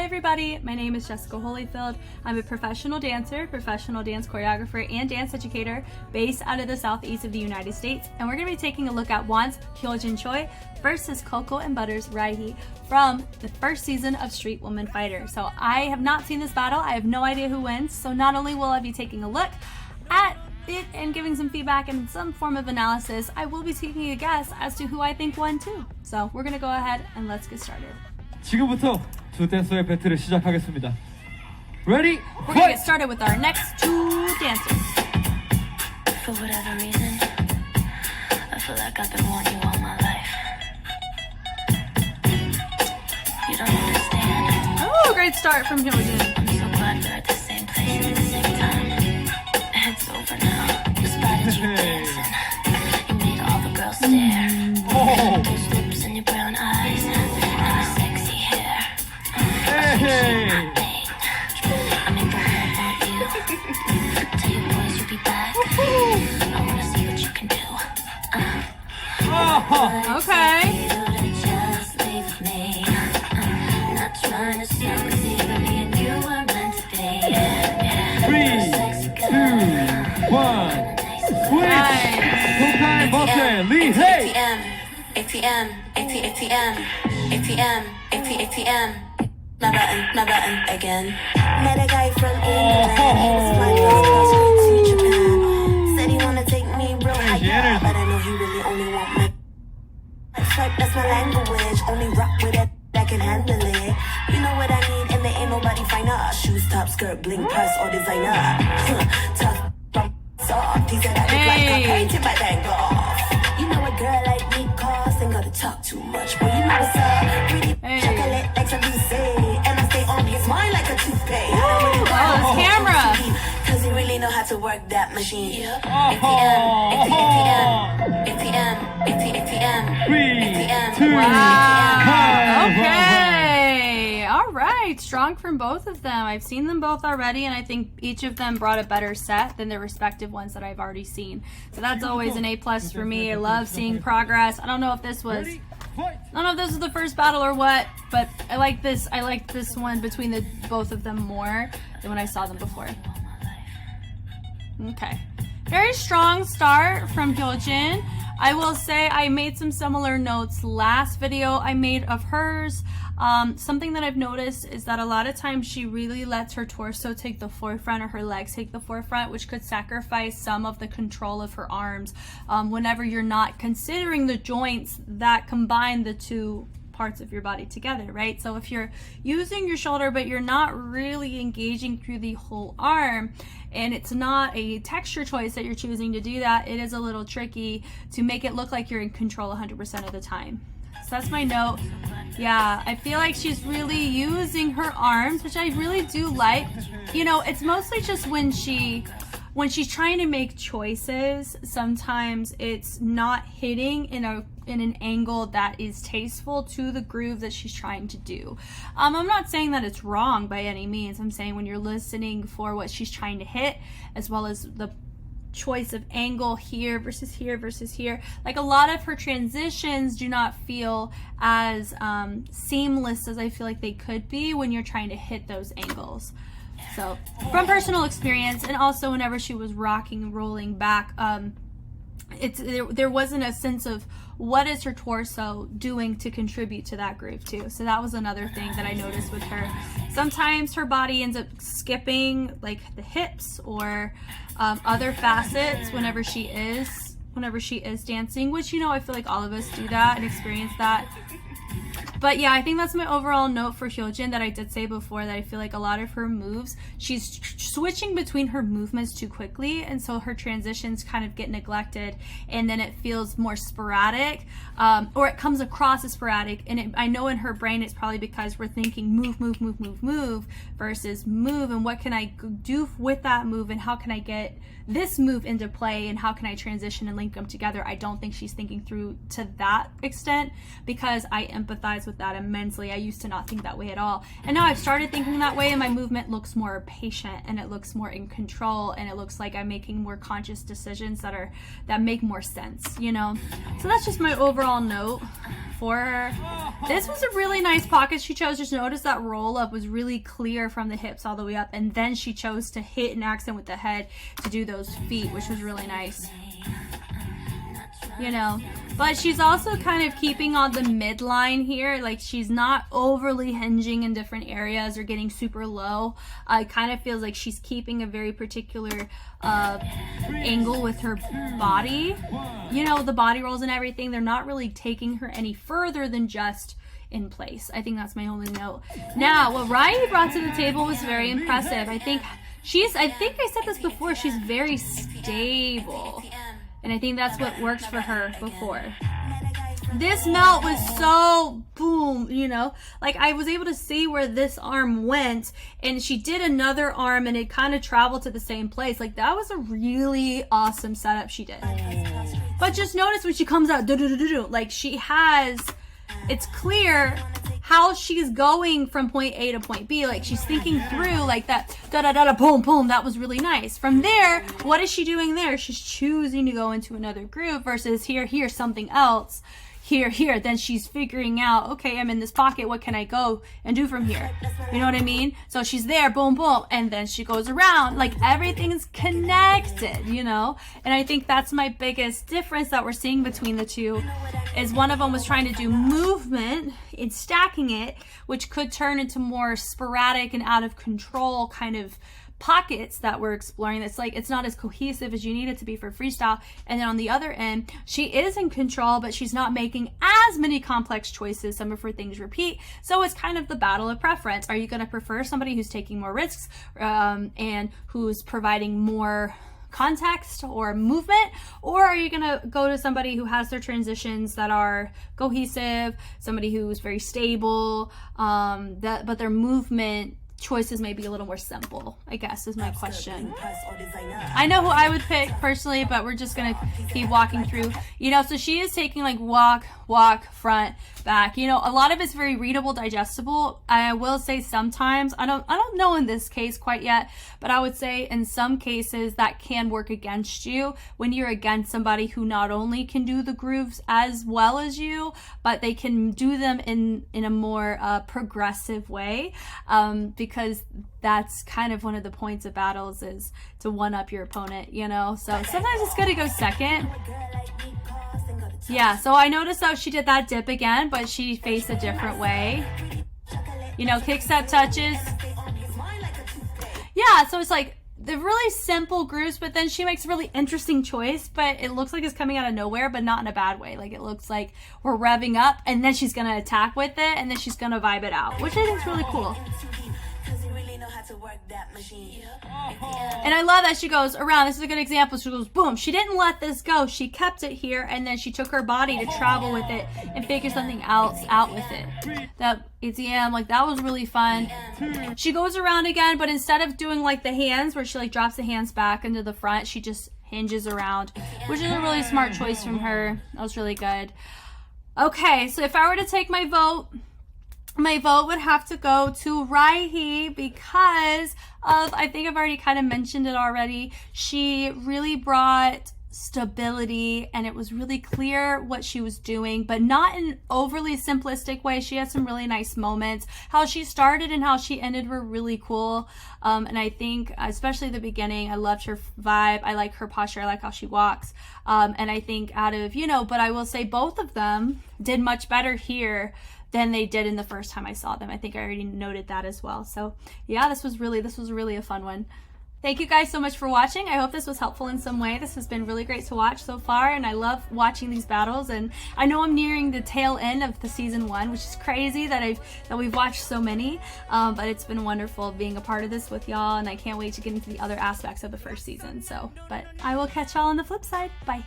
everybody, my name is Jessica Holyfield. I'm a professional dancer, professional dance choreographer, and dance educator based out of the southeast of the United States. And we're going to be taking a look at Won's Hyojin Choi versus Coco and Butter's Rihey from the first season of Street Woman Fighter. So I have not seen this battle. I have no idea who wins. So not only will I be taking a look at it and giving some feedback and some form of analysis, I will be taking a guess as to who I think won too. So we're going to go ahead and let's get started. 지금부터 두 댄서의 배틀을 시작하겠습니다. Ready? We're going to get started with our next two dancers. For whatever reason, I feel like I've been wanting you all my life. You don't understand. Oh, great start from Hyojin. I'm so glad we're at the same place at the same time. It's over now. The spot is you dancing. You made all the girls stare. Those lips and your brown eyes and your sexy hair. Hey! I mean, girl, I want you. Tell your boys you'll be back. I wanna see what you can do. Okay. Just leave me. Not trying to sound crazy, me and you are meant to be. 3, 2, 1, switch! COCA vs. Rihey! ATM, ATM, ATM, ATM. My button again. Met a guy from England. He was flying across to Japan. Said he wanna take me real high, but I know he really only want me. Swipe, that's my language. Only rock with it, I can handle it. You know what I need, and there ain't nobody finer. Shoes, top, skirt, bling, purse, or designer. Tough, soft. He said I look like I painted my bank off. You know a girl like me costs ain't gotta talk too much, but you know what's up. Pretty chocolate like some say, and I stay on his mind like a toothpaste. Oh, this camera. Cause he really know how to work that machine. ATM, ATM, ATM, 3, 2, Wow. Okay. All right. Strong from both of them. I've seen them both already, and I think each of them brought a better set than their respective ones that I've already seen. So that's always an A+ for me. I love seeing progress. I don't know if this was the first battle or what, but I like this. I liked this one between the both of them more than when I saw them before. Okay. Very strong start from Hyojin. I will say I made some similar notes last video I made of hers. Something that I've noticed is that a lot of times she really lets her torso take the forefront or her legs take the forefront, which could sacrifice some of the control of her arms whenever you're not considering the joints that combine the two parts of your body together, right? So if you're using your shoulder but you're not really engaging through the whole arm, and it's not a texture choice that you're choosing to do that, it is a little tricky to make it look like you're in control 100% of the time. So that's my note. Yeah, I feel like she's really using her arms, which I really do like. You know, it's mostly just when she's trying to make choices, sometimes it's not hitting in an angle that is tasteful to the groove that she's trying to do. I'm not saying that it's wrong by any means. I'm saying when you're listening for what she's trying to hit, as well as the choice of angle here versus here versus here, like a lot of her transitions do not feel as seamless as I feel like they could be when you're trying to hit those angles. So from personal experience, and also whenever she was rocking and rolling back, there wasn't a sense of what is her torso doing to contribute to that groove too. So that was another thing that I noticed with her. Sometimes her body ends up skipping like the hips or other facets whenever she is dancing, which, you know, I feel like all of us do that and experience that. But yeah, I think that's my overall note for Hyojin, that I did say before, that I feel like a lot of her moves, she's switching between her movements too quickly, and so her transitions kind of get neglected, and then it feels more sporadic, or it comes across as sporadic. And I know in her brain it's probably because we're thinking move, move, move, move, move versus move, and what can I do with that move, and how can I get this move into play, and how can I transition and link them together. I don't think she's thinking through to that extent, because I empathize progress with that immensely. I used to not think that way at all, and now I've started thinking that way, and my movement looks more patient, and it looks more in control, and it looks like I'm making more conscious decisions that make more sense, you know. So that's just my overall note for her. This was a really nice pocket she chose. Just notice that roll up was really clear from the hips all the way up, and then she chose to hit an accent with the head to do those feet, which was really nice, you know. But she's also kind of keeping on the midline here, like she's not overly hinging in different areas or getting super low. It kind of feels like she's keeping a very particular angle with her body, you know, the body rolls and everything. They're not really taking her any further than just in place. I think that's my only note. Now, what Rihey brought to the table was very impressive. I think I said this before, she's very stable, and I think that's what works for her before. This melt was so boom, you know, like I was able to see where this arm went, and she did another arm and it kind of traveled to the same place. Like that was a really awesome setup she did. But just notice when she comes out, like she has, it's clear how she's going from point A to point B. Like she's thinking through like that, boom, boom. That was really nice. From there, what is she doing there? She's choosing to go into another groove versus here, something else. Here. Then she's figuring out, okay, I'm in this pocket. What can I go and do from here? You know what I mean? So she's there, boom, boom. And then she goes around. Like everything's connected, you know? And I think that's my biggest difference that we're seeing between the two is one of them was trying to do movement in stacking it, which could turn into more sporadic and out of control kind of pockets that we're exploring. That's like it's not as cohesive as you need it to be for freestyle. And then on the other end, she is in control, but she's not making as many complex choices. Some of her things repeat, so it's kind of the battle of preference. Are you going to prefer somebody who's taking more risks and who's providing more context or movement, or are you going to go to somebody who has their transitions that are cohesive, somebody who's very stable, but their movement choices may be a little more simple, I guess, is my question. I know who I would pick personally, but we're just gonna keep walking through, you know. So she is taking like walk, front, back, you know. A lot of it's very readable, digestible. I will say sometimes, I don't know in this case quite yet, but I would say in some cases that can work against you when you're against somebody who not only can do the grooves as well as you, but they can do them in a more progressive way, because that's kind of one of the points of battles is to one up your opponent, you know. So sometimes it's good to go second. Yeah, so I noticed how she did that dip again, but she faced a different way. You know, kick step touches. Yeah, so it's like the really simple grooves, but then she makes a really interesting choice, but it looks like it's coming out of nowhere, but not in a bad way. Like it looks like we're revving up and then she's gonna attack with it and then she's gonna vibe it out, which I think is really cool. And I love that she goes around. This is a good example. She goes boom. She didn't let this go. She kept it here, and then she took her body to travel with it and figure something else out with it. That ATM, like that was really fun. She goes around again, but instead of doing like the hands where she like drops the hands back into the front, she just hinges around, which is a really smart choice from her. That was really good. Okay, so if I were to take my vote would have to go to Rihey because of, I think I've already kind of mentioned it already, she really brought stability and it was really clear what she was doing, but not in an overly simplistic way. She had some really nice moments. How she started and how she ended were really cool. And I think, especially the beginning, I loved her vibe. I like her posture. I like how she walks. And I think out of, you know, but I will say both of them did much better here than they did in the first time I saw them. I think I already noted that as well. So yeah, this was really a fun one. Thank you guys so much for watching. I hope this was helpful in some way. This has been really great to watch so far, and I love watching these battles. And I know I'm nearing the tail end of the season 1, which is crazy that we've watched so many. But it's been wonderful being a part of this with y'all, and I can't wait to get into the other aspects of the first season. So, but I will catch y'all on the flip side. Bye.